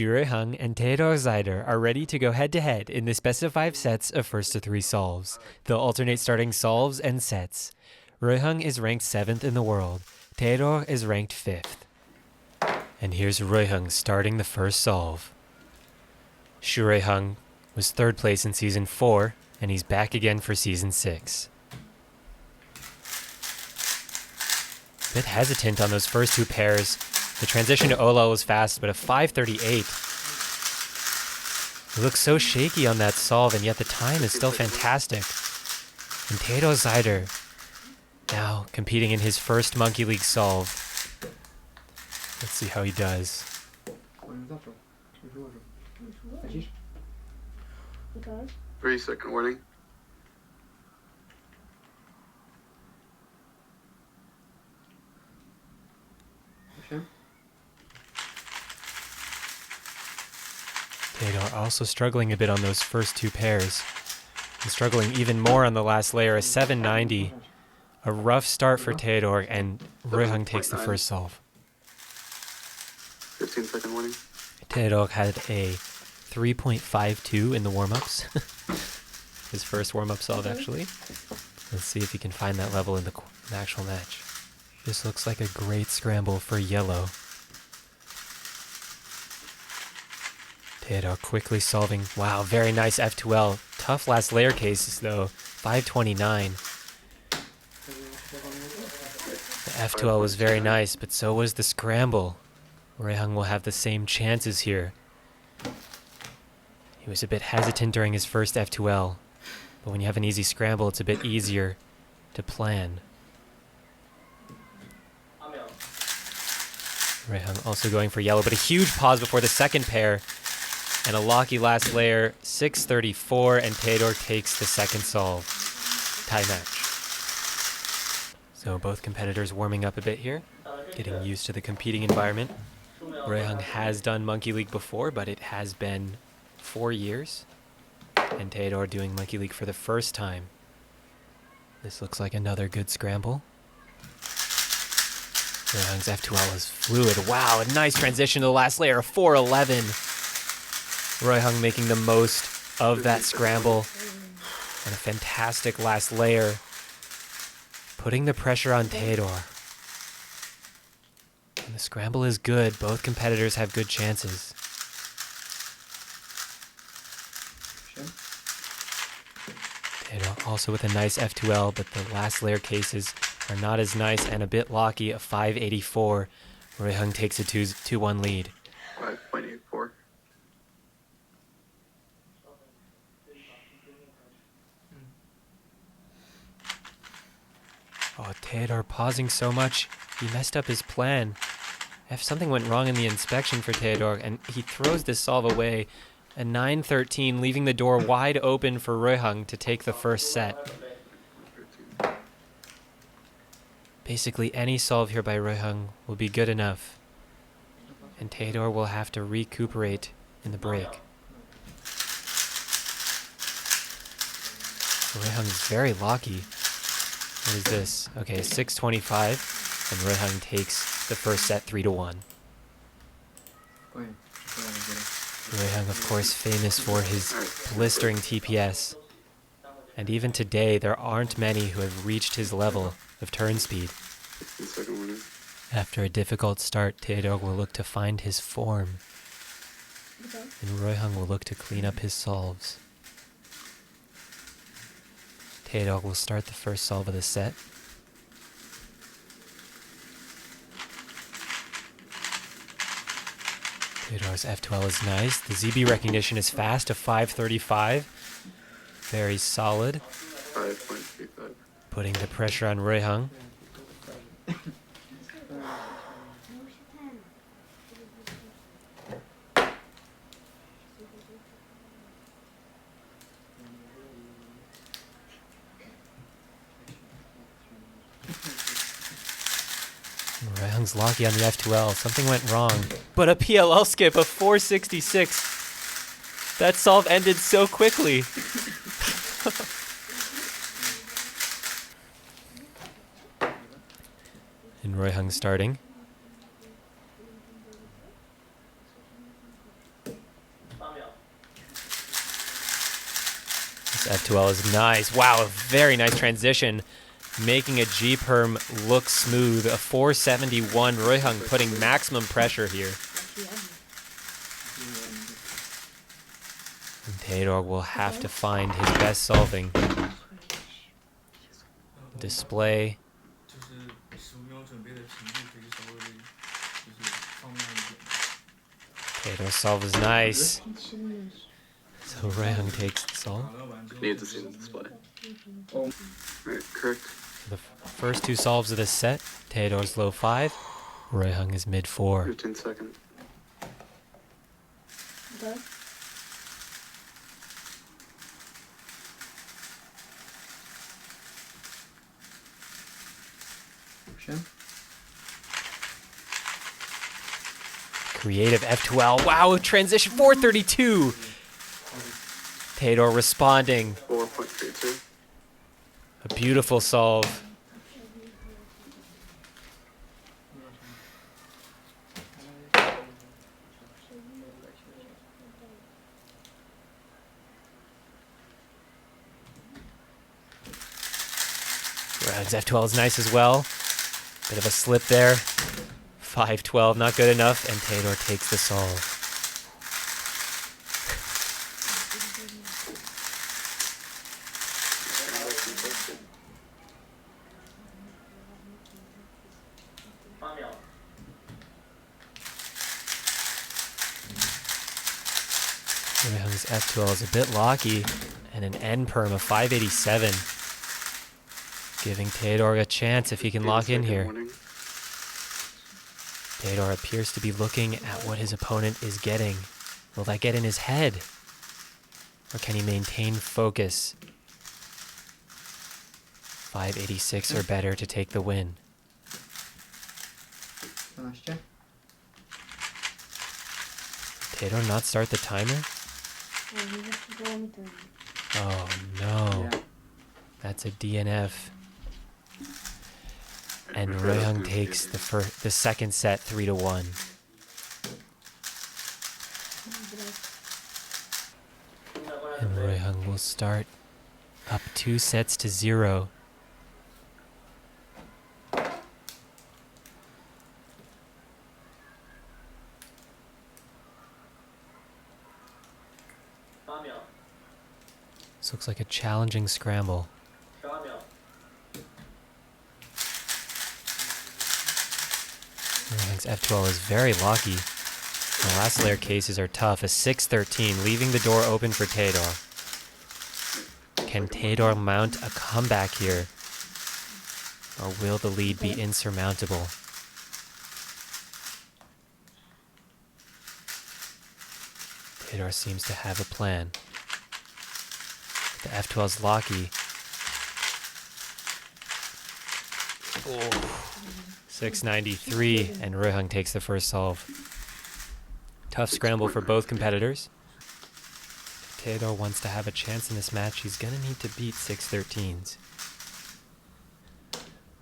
Ruihang and Teodor Zajder are ready to go head-to-head in this best of 5 sets of first to 3 solves. They'll alternate starting solves and sets. Ruihang is ranked 7th in the world. Teodor is ranked 5th. And here's Ruihang starting the first solve. Ruihang was 3rd place in Season 4, and he's back again for Season 6. Bit hesitant on those first 2 pairs. The transition to Ola was fast, but a 5:38. He looks so shaky on that solve, and yet the time is still fantastic. And Teodor Zajder now competing in his first Monkey League solve. Let's see how he does. 3-second warning. Teodor also struggling a bit on those first 2 pairs. And struggling even more on the last layer, a 790. A rough start for Teodor, and Ruihang takes the first solve. 15-second warning. Teodor had a 3.52 in the warm-ups. His first warm-up solve, actually. Let's see if he can find that level in the actual match. This looks like a great scramble for yellow. Teodor quickly solving. Wow, very nice F2L. Tough last layer cases, though. 529. The F2L was very nice, but so was the scramble. Ruihang will have the same chances here. He was a bit hesitant during his first F2L, but when you have an easy scramble, it's a bit easier to plan. Ruihang also going for yellow, but a huge pause before the second pair. And a locky last layer, 634, and Teodor takes the second solve. Tie match. So both competitors warming up a bit here, getting used to the competing environment. Ruihang has done Monkey League before, but it has been 4 years. And Teodor doing Monkey League for the first time. This looks like another good scramble. Ruihang's F2L is fluid. Wow, a nice transition to the last layer, a 411. Ruihang making the most of that scramble. And a fantastic last layer. Putting the pressure on Teodor. And the scramble is good. Both competitors have good chances. Teodor also with a nice F2L, but the last layer cases are not as nice and a bit locky. A 584. Ruihang takes a 2-1 lead. 5.84. Oh, Teodor pausing so much, he messed up his plan. If something went wrong in the inspection for Teodor, and he throws this solve away. A 913, leaving the door wide open for Ruihang to take the first set. Basically, any solve here by Ruihang will be good enough. And Teodor will have to recuperate in the break. Ruihang is very lucky. What is this? Okay, 625, and Ruihang takes the first set 3-1. Ruihang, of course, famous for his blistering TPS. And even today, there aren't many who have reached his level of turn speed. After a difficult start, Teodor will look to find his form. And Ruihang will look to clean up his solves. Teodor will start the first solve of the set. Teodor's F2L is nice. The ZB recognition is fast, a 535. Very solid. 5.35. Putting the pressure on Ruihang. Ruihang's lucky on the F2L. Something went wrong. But a PLL skip of 466. That solve ended so quickly. And Ruihang starting. F2L is nice. Wow, a very nice transition. Making a G-perm look smooth. A 471. Ruihang putting maximum pressure here. And Teodor will have to find his best solving. Display. Teodor's solve is nice. So Ruihang takes the solve. Need to see the display. Alright, correct. The first two solves of this set, Teodor's low 5, Ruihang is mid 4. 15 seconds. Creative F2L. Wow, transition 432. Teodor responding. 4.32. A beautiful solve. Ruihang's F12 is nice as well. Bit of a slip there. 5-12, not good enough, and Teodor takes the solve. Ruihang's F12 is a bit locky, and an end perm of 587. Giving Teodor a chance if he can lock in here. Teodor appears to be looking at what his opponent is getting. Will that get in his head? Or can he maintain focus? 586 or better to take the win. Teodor not start the timer? Oh no. That's a DNF. And Ruihang takes the second set 3-1. And Ruihang will start up 2 sets to 0. This looks like a challenging scramble. Ruihang's F12 is very lucky. The last layer cases are tough. A 6-13, leaving the door open for Teodor. Can Teodor mount a comeback here? Or will the lead be insurmountable? Teodor seems to have a plan. The F12's lucky. Oh. 693, and Ruihang takes the first solve. Tough scramble for both competitors. If Teodor wants to have a chance in this match, he's going to need to beat 613s.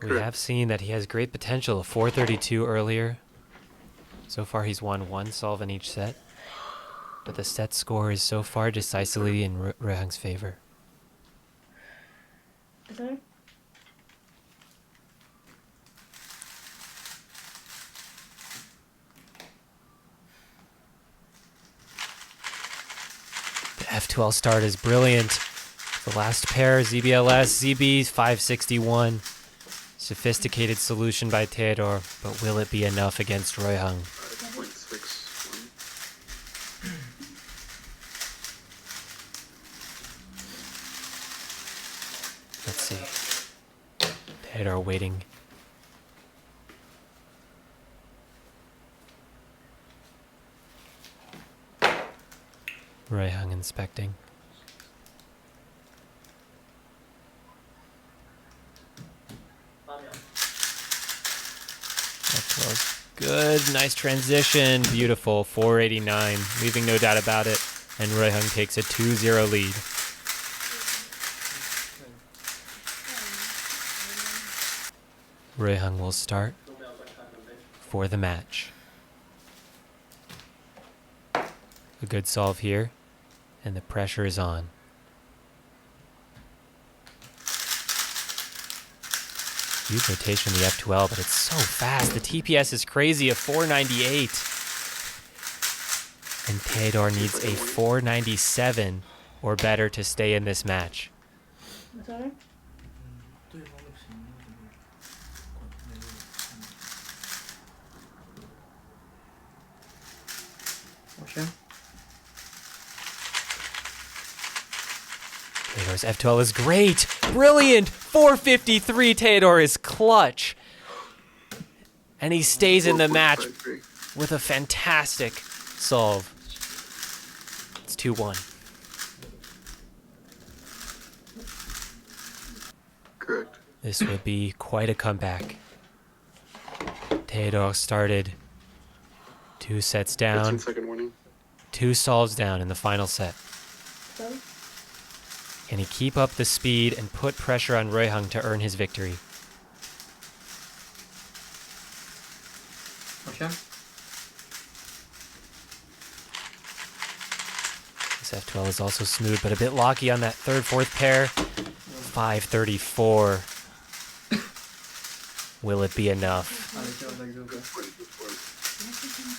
We have seen that he has great potential. 432 earlier. So far he's won 1 solve in each set. But the set score is so far decisively in Ruihang's favor. The F12 start is brilliant. The last pair, ZBLS, ZB 561. Sophisticated solution by Teodor, but will it be enough against Ruihang? 5.61. Let's see. Teodor waiting. Ruihang inspecting. That's close. Good, nice transition. Beautiful. 489, leaving no doubt about it. And Ruihang takes a 2-0 lead. Ruihang will start for the match. A good solve here, and the pressure is on. Huge rotation in the F12, but it's so fast. The TPS is crazy, a 498. And Teodor needs a 497 or better to stay in this match. Teodor's F12 is great. Brilliant. 453. Teodor is clutch. And he stays in the match with a fantastic solve. It's 2-1. Correct. This would be quite a comeback. Teodor started 2 sets down, 15-second warning. 2 solves down in the final set. Can he keep up the speed and put pressure on Ruihang to earn his victory? This F12 is also smooth, but a bit locky on that third, fourth pair. 534. Will it be enough?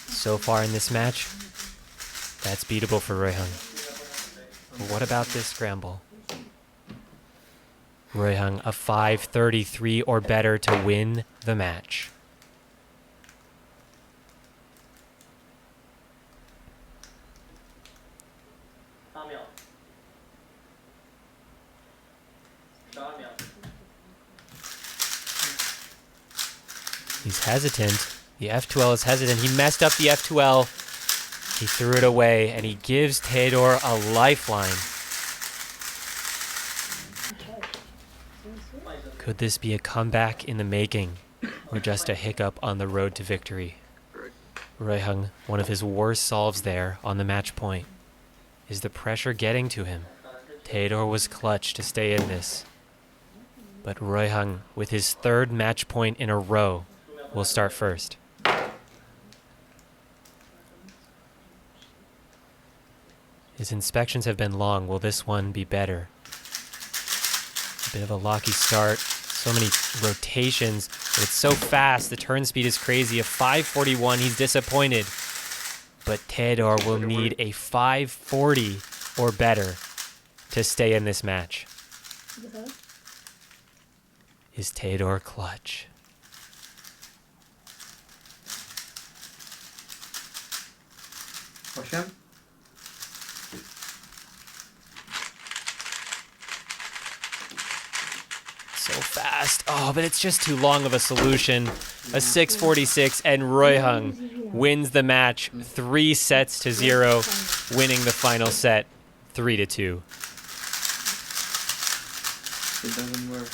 So far in this match, that's beatable for Ruihang. But what about this scramble? Ruihang, a 533 or better to win the match. He's hesitant. The F12 is hesitant. He messed up the F12. He threw it away, and he gives Teodor a lifeline. Could this be a comeback in the making, or just a hiccup on the road to victory? Ruihang, one of his worst solves there on the match point. Is the pressure getting to him? Teodor was clutch to stay in this. But Ruihang, with his 3rd match point in a row, will start first. His inspections have been long. Will this one be better? A bit of a locky start. So many rotations. But it's so fast. The turn speed is crazy. A 541. He's disappointed. But Teodor will need a 540 or better to stay in this match. Is Teodor clutch? So fast. Oh, but it's just too long of a solution. A 646, and Ruihang wins the match 3-0, winning the final set 3-2. It doesn't work.